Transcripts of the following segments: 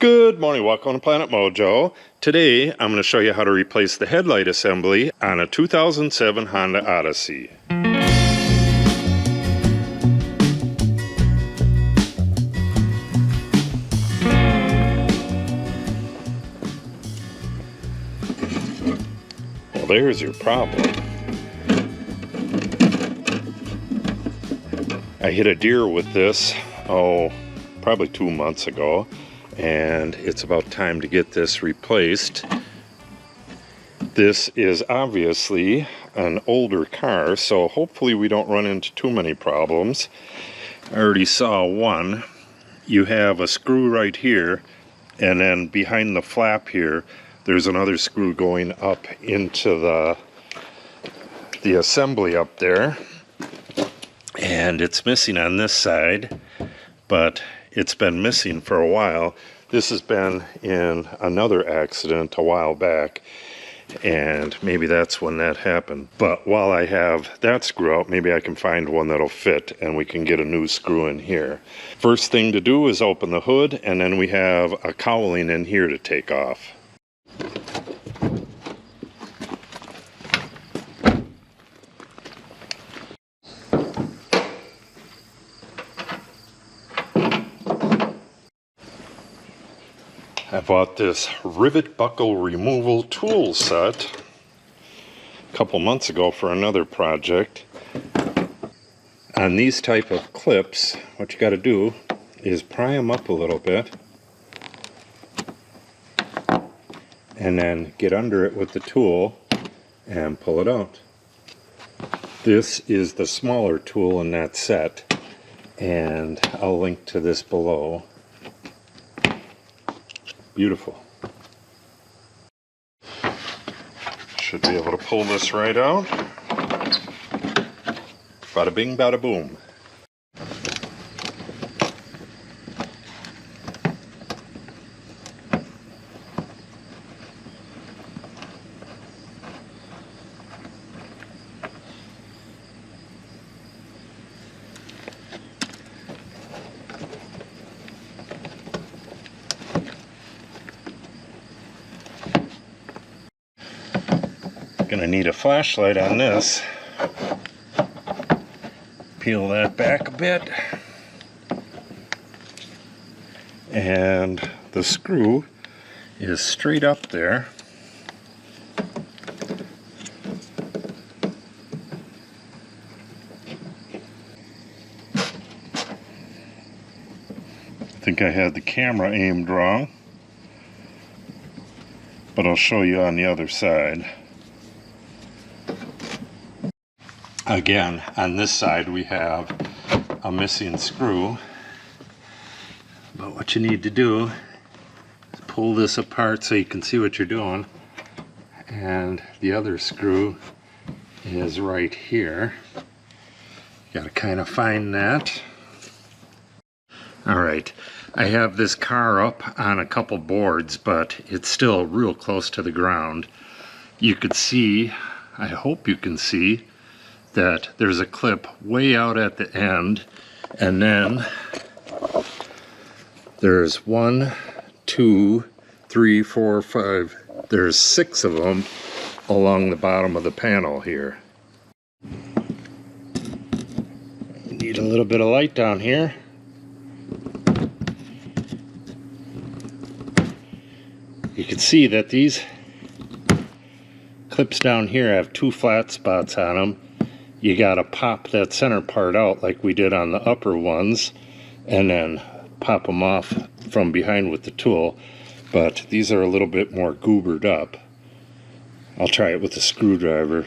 Good morning, welcome to Planet Mojo. Today I'm going to show you how to replace the headlight assembly on a 2007 Honda Odyssey. Well, there's your problem. I hit a deer with this, probably 2 months ago. And it's about time to get this replaced. This is obviously an older car, so hopefully we don't run into too many problems. I already saw one. You have a screw right here, and then behind the flap here, there's another screw going up into the assembly up there. And it's missing on this side, but it's been missing for a while. This has been in another accident a while back, and maybe that's when that happened. But while I have that screw out, maybe I can find one that'll fit and we can get a new screw in here. First thing to do is open the hood, and then we have a cowling in here to take off. I bought this rivet buckle removal tool set a couple months ago for another project. On these type of clips, what you got to do is pry them up a little bit and then get under it with the tool and pull it out. This is the smaller tool in that set, and I'll link to this below. Beautiful. Should be able to pull this right out. Bada bing, bada boom. Gonna need a flashlight on this. Peel that back a bit. And the screw is straight up there. I think I had the camera aimed wrong, but I'll show you on the other side. Again, on this side we have a missing screw, but what you need to do is pull this apart so you can see what you're doing, and the other screw is right here. You gotta kind of find that. Alright, I have this car up on a couple boards, but it's still real close to the ground. You could see, I hope you can see, that there's a clip way out at the end, and then there's 1, 2, 3, 4, 5, there's 6 of them along the bottom of the panel here. Need a little bit of light down here. You can see that these clips down here have 2 flat spots on them. You gotta pop that center part out like we did on the upper ones, and then pop them off from behind with the tool. But these are a little bit more goobered up. I'll try it with a screwdriver.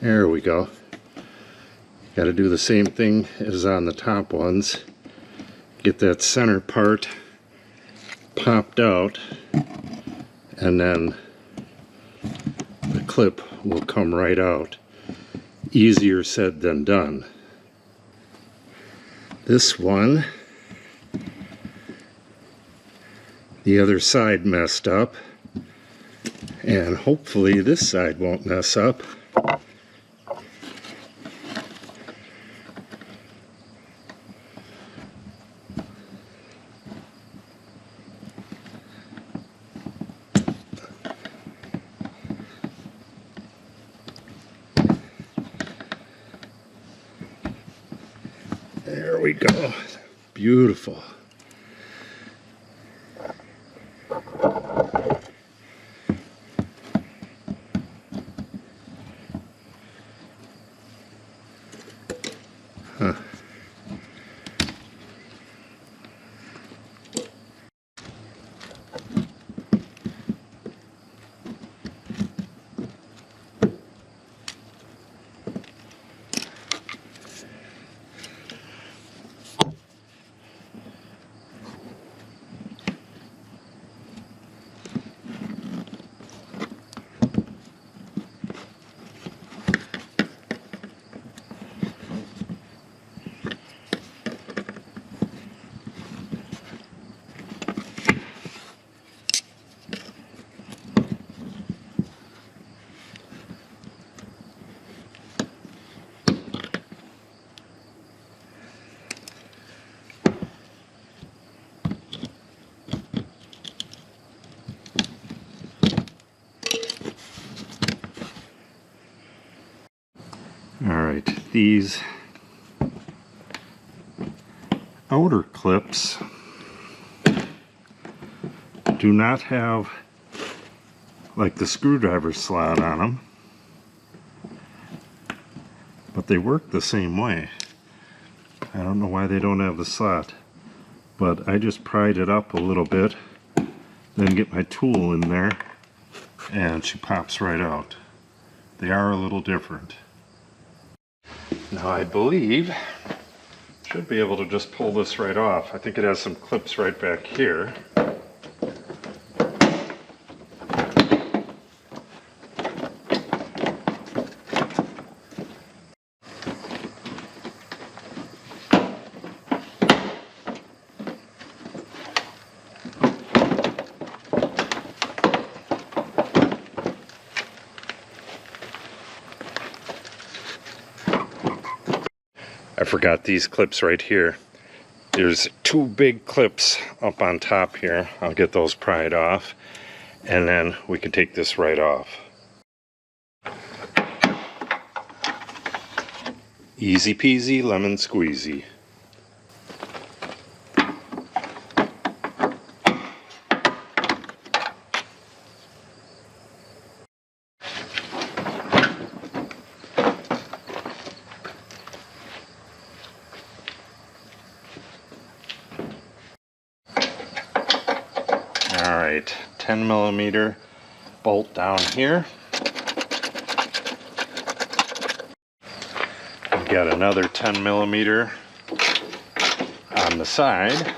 There we go. Gotta do the same thing as on the top ones. Get that center part popped out, and then the clip will come right out. Easier said than done. This one, the other side messed up, and hopefully this side won't mess up. we go. Beautiful. Huh. Alright, these outer clips do not have like the screwdriver slot on them, but they work the same way. I don't know why they don't have the slot, but I just pried it up a little bit, then get my tool in there, and she pops right out. They are a little different. Now I believe should be able to just pull this right off. I think it has some clips right back here. I forgot these clips right here. There's two big clips up on top here. I'll get those pried off, and then we can take this right off. Easy peasy, lemon squeezy. Alright, 10mm bolt down here. We've got another 10mm on the side.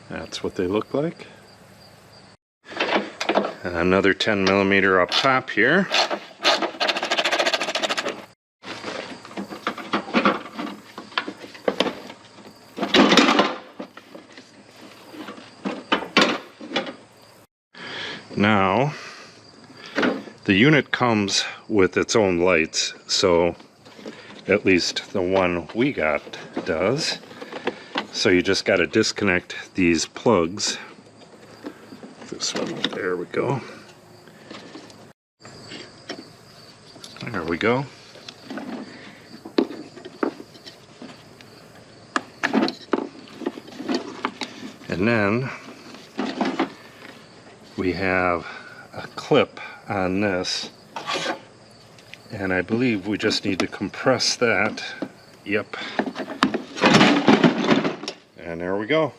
That's what they look like. And another 10mm up top here. Now, the unit comes with its own lights, so at least the one we got does. So you just got to disconnect these plugs. This one, there we go. There we go. And then we have a clip on this, and I believe we just need to compress that. Yep. And there we go.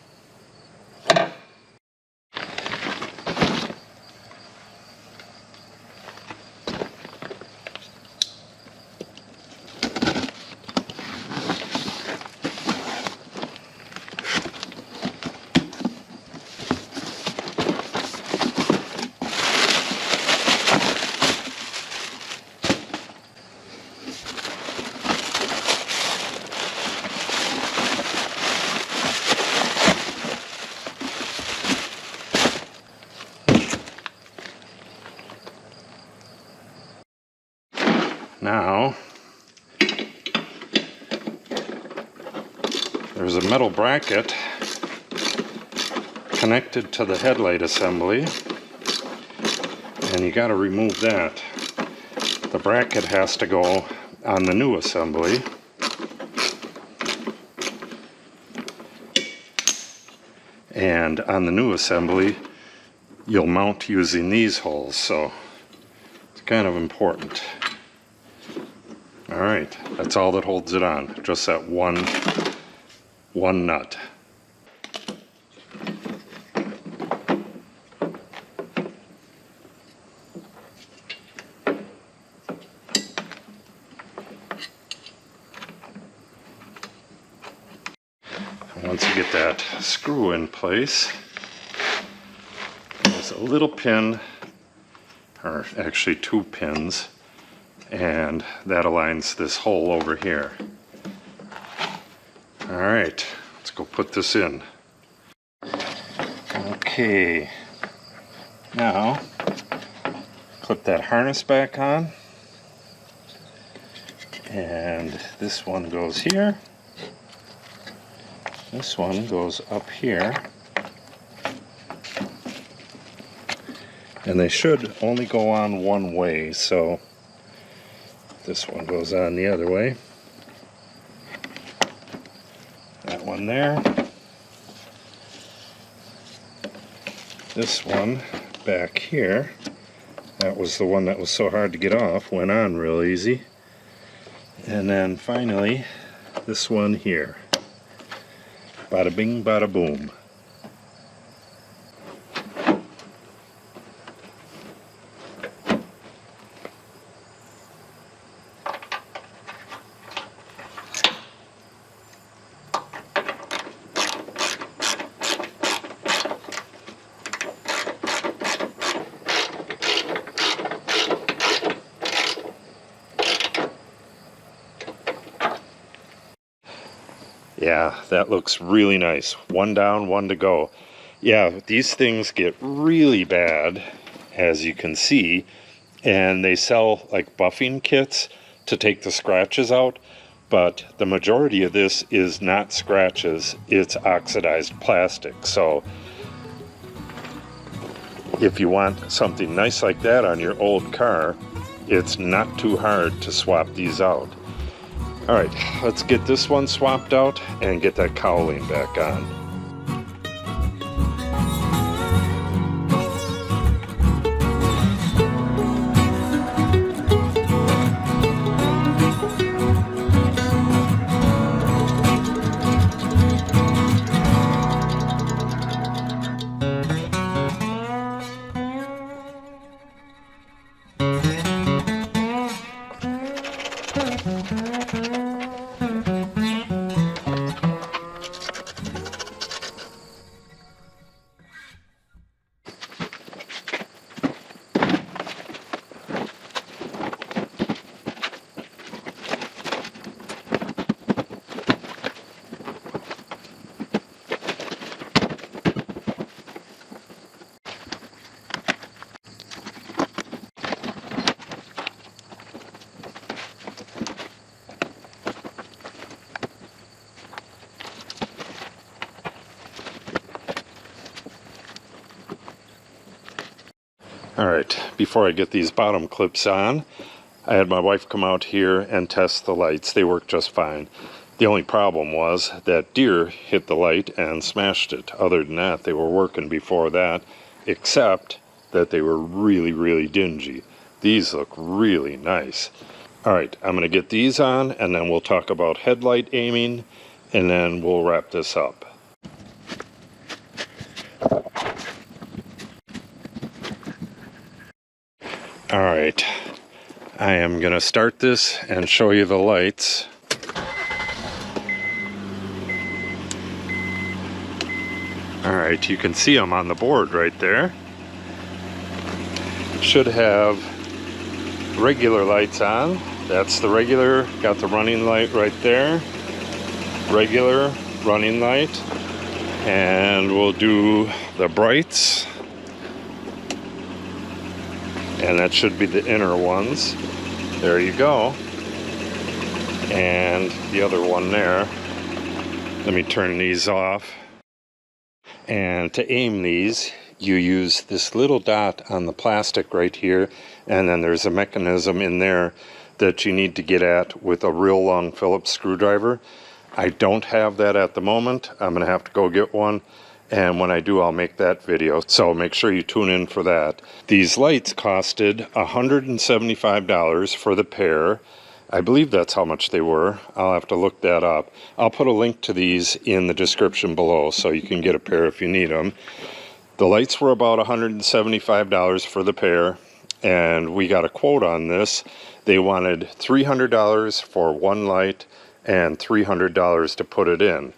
Now, there's a metal bracket connected to the headlight assembly, and you got to remove that. The bracket has to go on the new assembly. And on the new assembly, you'll mount using these holes, so it's kind of important. All right, that's all that holds it on, just that one nut. Once you get that screw in place, there's a little pin, or actually 2 pins, and that aligns this hole over here. All right, let's go put this in. Okay, now clip that harness back on, and this one goes here. This one goes up here, and they should only go on one way, so this one goes on the other way. That one there. This one back here, that was the one that was so hard to get off, went on real easy. And then finally, this one here. Bada bing, bada boom. Yeah, that looks really nice. One down, one to go. Yeah, these things get really bad, as you can see, and they sell like buffing kits to take the scratches out, but the majority of this is not scratches, it's oxidized plastic. So if you want something nice like that on your old car, it's not too hard to swap these out. All right, let's get this one swapped out and get that cowling back on. Alright, before I get these bottom clips on, I had my wife come out here and test the lights. They worked just fine. The only problem was that deer hit the light and smashed it. Other than that, they were working before that, except that they were really, really dingy. These look really nice. Alright, I'm going to get these on, and then we'll talk about headlight aiming, and then we'll wrap this up. Alright, I am going to start this and show you the lights. Alright, you can see them on the board right there. It should have regular lights on. That's the regular, got the running light right there. Regular running light. And we'll do the brights. And that should be the inner ones. There you go. And the other one there. Let me turn these off. And to aim these, you use this little dot on the plastic right here, and then there's a mechanism in there that you need to get at with a real long Phillips screwdriver. I don't have that at the moment. I'm going to have to go get one, and when I do, I'll make that video, so make sure you tune in for that. These lights costed $175 for the pair. I believe that's how much they were. I'll have to look that up. I'll put a link to these in the description below so you can get a pair if you need them. The lights were about $175 for the pair, and we got a quote on this. They wanted $300 for one light and $300 to put it in.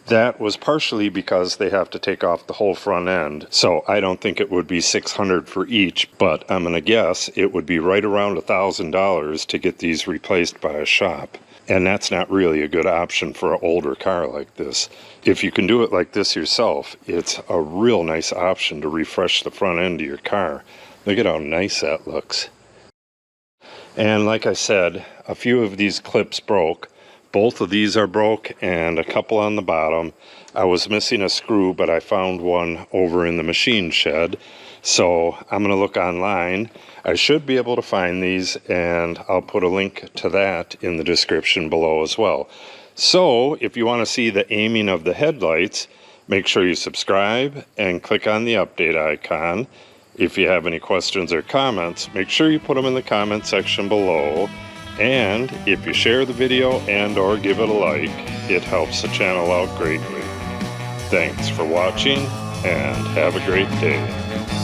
That was partially because they have to take off the whole front end, so I don't think it would be $600 for each, but I'm gonna guess it would be right around $1,000 to get these replaced by a shop. And that's not really a good option for an older car like this. If you can do it like this yourself, it's a real nice option to refresh the front end of your car. Look at how nice that looks. And like I said, a few of these clips broke. Both of these are broke and a couple on the bottom. I was missing a screw, but I found one over in the machine shed. So I'm going to look online. I should be able to find these, and I'll put a link to that in the description below as well. So if you want to see the aiming of the headlights, make sure you subscribe and click on the update icon. If you have any questions or comments, make sure you put them in the comment section below. And if you share the video and or give it a like, it helps the channel out greatly. Thanks for watching and have a great day.